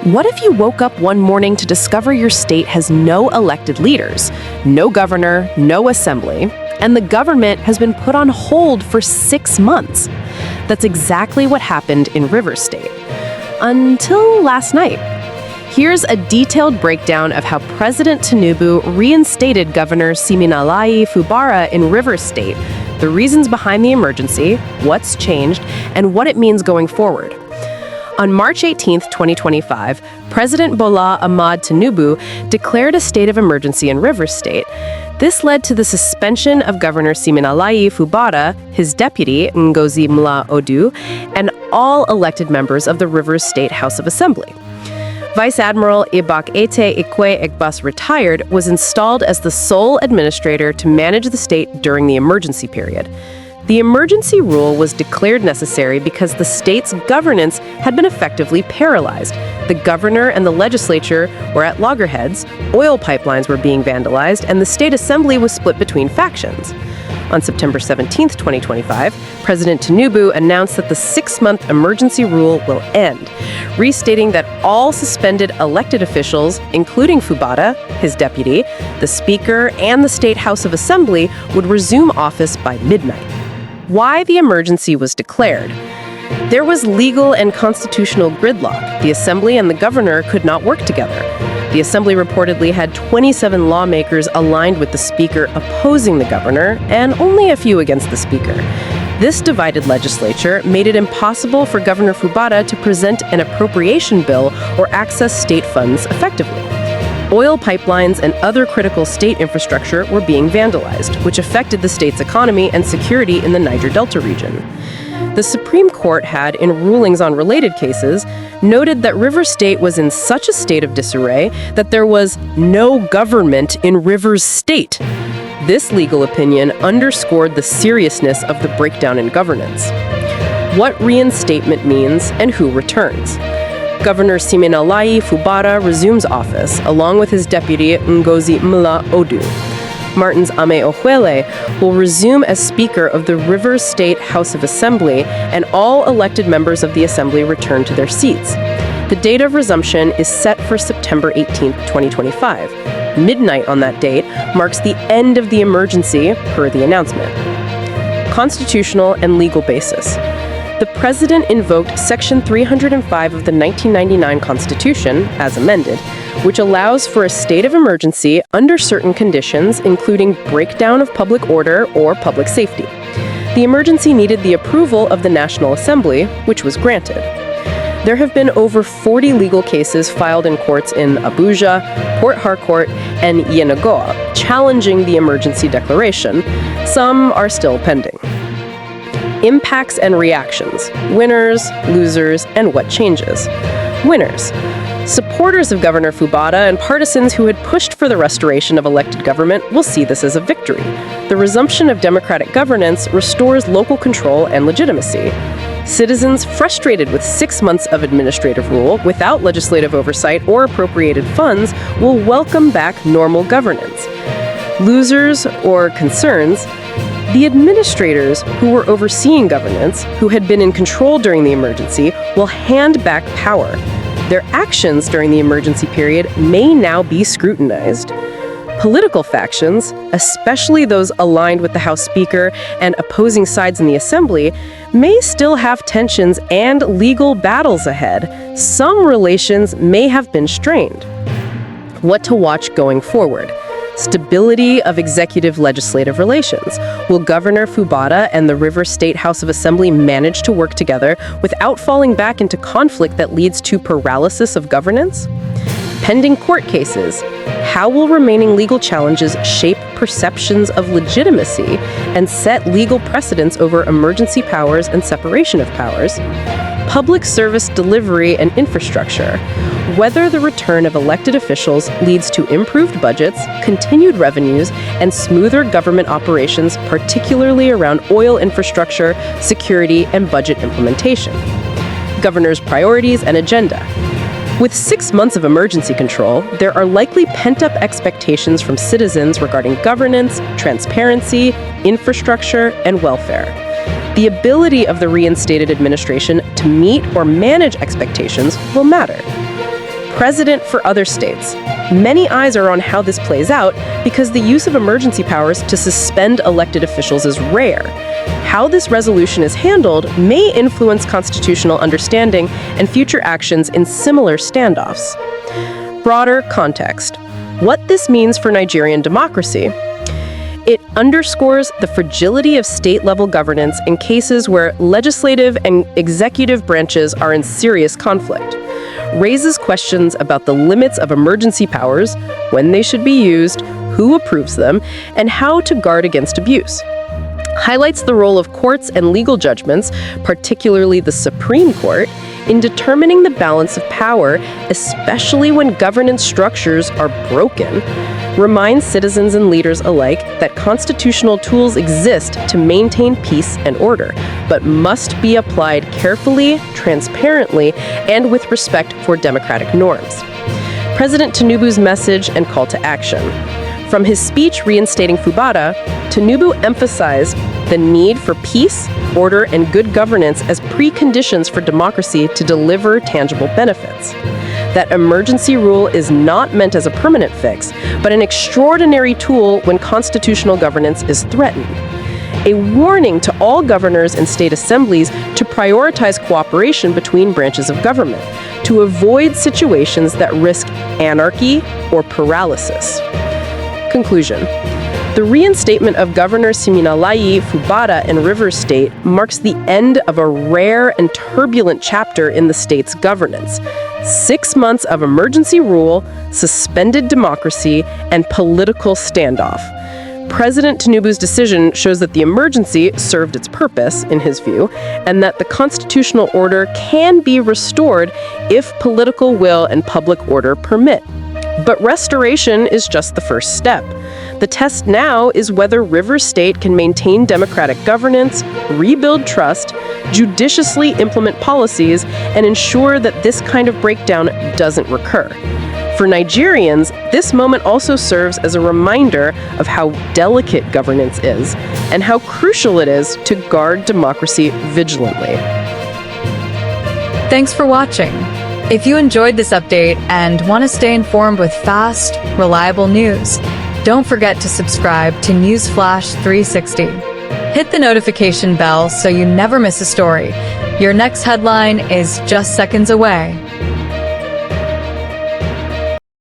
What if you woke up one morning to discover your state has no elected leaders, no governor, no assembly, and the government has been put on hold for 6 months? That's exactly what happened in Rivers State. Until last night. Here's a detailed breakdown of how President Tinubu reinstated Governor Siminalayi Fubara in Rivers State, the reasons behind the emergency, what's changed, and what it means going forward. On March 18, 2025, President Bola Ahmed Tinubu declared a state of emergency in Rivers State. This led to the suspension of Governor Siminalayi Fubara, his deputy, Ngozi Mla-Odu, and all elected members of the Rivers State House of Assembly. Vice Admiral Ibak-Ete Ikwe-Ekbas retired was installed as the sole administrator to manage the state during the emergency period. The emergency rule was declared necessary because the state's governance had been effectively paralyzed. The governor and the legislature were at loggerheads, oil pipelines were being vandalized, and the state assembly was split between factions. On September 17, 2025, President Tinubu announced that the 6-month emergency rule will end, restating that all suspended elected officials, including Fubara, his deputy, the Speaker, and the State House of Assembly, would resume office by midnight. Why the emergency was declared? There was legal and constitutional gridlock. The Assembly and the governor could not work together. The Assembly reportedly had 27 lawmakers aligned with the Speaker opposing the governor, and only a few against the Speaker. This divided legislature made it impossible for Governor Fubara to present an appropriation bill or access state funds effectively. Oil pipelines and other critical state infrastructure were being vandalized, which affected the state's economy and security in the Niger Delta region. The Supreme Court had, in rulings on related cases, noted that Rivers State was in such a state of disarray that there was no government in Rivers State. This legal opinion underscored the seriousness of the breakdown in governance. What reinstatement means and who returns. Governor Siminalayi Fubara resumes office, along with his deputy Ngozi Mla-Odu. Martins Ame-Okwele will resume as Speaker of the Rivers State House of Assembly, and all elected members of the Assembly return to their seats. The date of resumption is set for September 18, 2025. Midnight on that date marks the end of the emergency, per the announcement. Constitutional and legal basis. The President invoked Section 305 of the 1999 Constitution, as amended, which allows for a state of emergency under certain conditions, including breakdown of public order or public safety. The emergency needed the approval of the National Assembly, which was granted. There have been over 40 legal cases filed in courts in Abuja, Port Harcourt, and Yenagoa, challenging the emergency declaration. Some are still pending. Impacts and reactions. Winners, losers, and what changes. Winners. Supporters of Governor Fubara and partisans who had pushed for the restoration of elected government will see this as a victory. The resumption of democratic governance restores local control and legitimacy. Citizens frustrated with 6 months of administrative rule without legislative oversight or appropriated funds will welcome back normal governance. Losers or concerns. The administrators who were overseeing governance, who had been in control during the emergency, will hand back power. Their actions during the emergency period may now be scrutinized. Political factions, especially those aligned with the House Speaker and opposing sides in the Assembly, may still have tensions and legal battles ahead. Some relations may have been strained. What to watch going forward. Stability of executive-legislative relations. Will Governor Fubara and the Rivers State House of Assembly manage to work together without falling back into conflict that leads to paralysis of governance? Pending court cases. How will remaining legal challenges shape perceptions of legitimacy and set legal precedents over emergency powers and separation of powers? Public service delivery and infrastructure. Whether the return of elected officials leads to improved budgets, continued revenues, and smoother government operations, particularly around oil infrastructure, security, and budget implementation. Governor's priorities and agenda. With 6 months of emergency control, there are likely pent-up expectations from citizens regarding governance, transparency, infrastructure, and welfare. The ability of the reinstated administration to meet or manage expectations will matter. precedent for other states. Many eyes are on how this plays out because the use of emergency powers to suspend elected officials is rare. How this resolution is handled may influence constitutional understanding and future actions in similar standoffs. Broader context. What this means for Nigerian democracy. It underscores the fragility of state-level governance in cases where legislative and executive branches are in serious conflict, raises questions about the limits of emergency powers, when they should be used, who approves them, and how to guard against abuse. Highlights the role of courts and legal judgments, particularly the Supreme Court, in determining the balance of power, especially when governance structures are broken. Reminds citizens and leaders alike that constitutional tools exist to maintain peace and order, but must be applied carefully, transparently, and with respect for democratic norms. President Tinubu's message and call to action. From his speech reinstating Fubara, Tinubu emphasized the need for peace, order, and good governance as preconditions for democracy to deliver tangible benefits. That emergency rule is not meant as a permanent fix, but an extraordinary tool when constitutional governance is threatened. A warning to all governors and state assemblies to prioritize cooperation between branches of government, to avoid situations that risk anarchy or paralysis. Conclusion. The reinstatement of Governor Siminalayi Fubara in Rivers State marks the end of a rare and turbulent chapter in the state's governance. 6 months of emergency rule, suspended democracy, and political standoff. President Tinubu's decision shows that the emergency served its purpose, in his view, and that the constitutional order can be restored if political will and public order permit. But restoration is just the first step. The test now is whether Rivers State can maintain democratic governance, rebuild trust, judiciously implement policies, and ensure that this kind of breakdown doesn't recur. For Nigerians, this moment also serves as a reminder of how delicate governance is and how crucial it is to guard democracy vigilantly. Thanks for watching. If you enjoyed this update and want to stay informed with fast, reliable news, don't forget to subscribe to Newsflash 360. Hit the notification bell so you never miss a story. Your next headline is just seconds away.